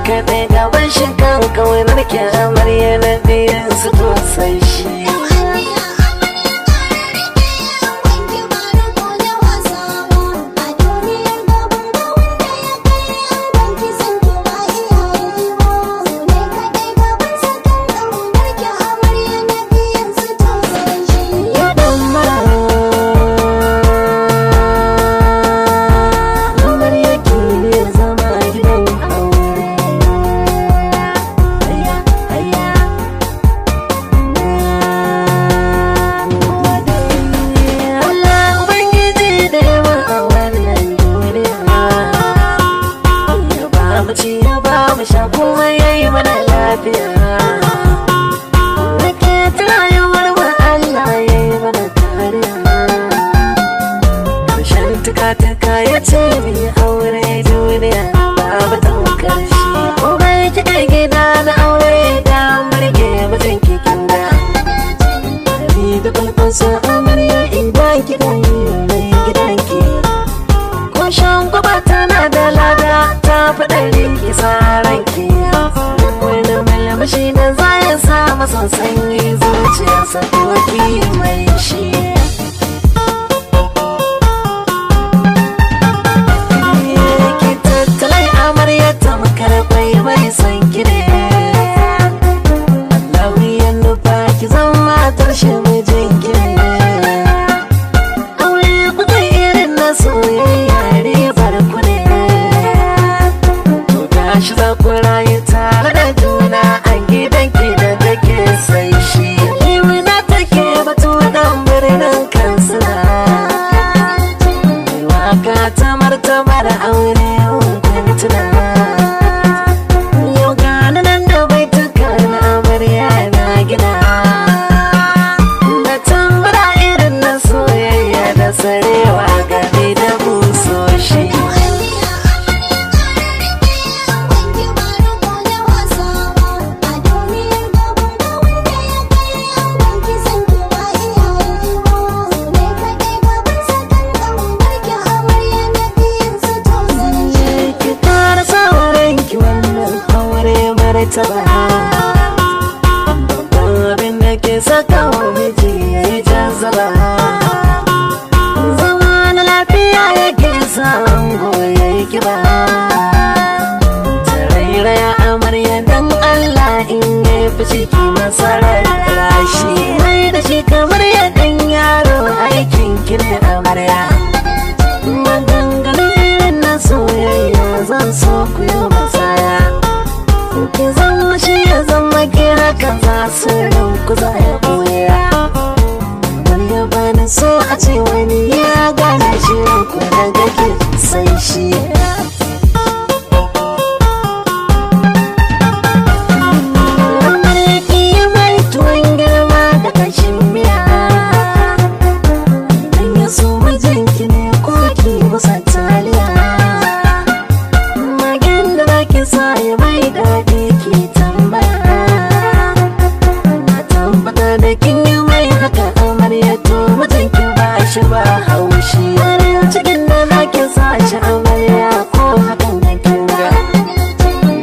kaɗai gaban shi kan kaunar ki amarya na biyan su to sai shi. Ya ba mu sha kuma ya yi mana lafiya, da ke rayuwar mu Allah ya yi mana kariya. Karshen tuka-tuka ya ce mu yi aure duniya babu ɗaukar shi. Kuma kika gida na aure da murge mutum kikin da dari da kwalfansa amarya idan kika yi mai gidanki. Ko shan gwaba tana da lada ta fi ɗari kisa ranki. Wani malamashi da za ya sa masa sanyi zuciyarsa doki mai shi. Ki tattalai amarya ta makarɓai mai son ki ne. Lauyan nufa ki zama matar shi mijin ki ne. Aure kuka irin na soyayya ribar ku ne. Shi za ku rayu tare da juna a gidanki da take sai shi. Limina take batu dan birnin kansila, waka ta martabar aure hukuntuna. Yau gani nan da baituka na amarya na gida, da tambara irin na soyayya da sarewa gami da busoshi. Abin da ke saka wa miji ya yi jazaba, zama na lafiya yake sa ango ya yi kiba. Tarairaya amarya don Allah in ya fi ciki masarar rashi. Mai da shi kamar ya ɗan yaro aikin ki ne amarya. Maganganun irin na soyayya zan so ku yi masaya. Ki zama shi ya zama ki haka za su rinku za ya ɓoya. Wanda ba na so a ce wani ya gane shi ku daga ki sai shi. Ramar ki mai tuwon girma da kashin miya, dan ya so mijinki ne ko ki musa taliya. Magen da za ki sa ya mai daɗi ki tambaya, na tabbata da kin yi mai haka amarya to mutunki ba shi ba haushi. Farin cikin da za ki sa shi amarya ko hakan da kin ga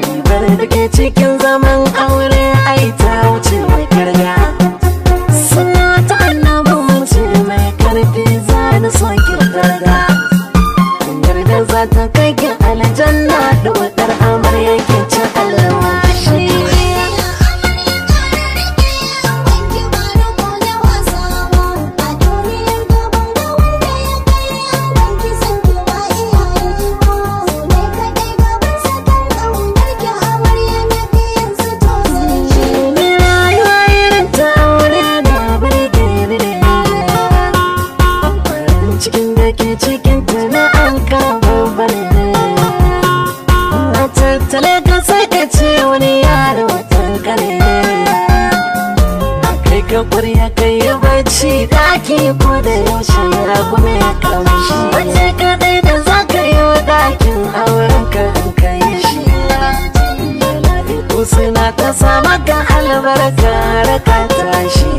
ribar da ke cikin zaman aure ai ta wuce mai kirga. Suna ta annabin mace mai karfi za na so ki garga, yarda za ta kai ki aljanna da wadar amarya ke ci alwashi. ka ƙurya ka yi bacci daki ko da yaushe ya kuma ya kamshi wace kadai da za ka yi wa dakin auren ka in ka yi shi mala'iku suna ta sa maka albarka raka tashi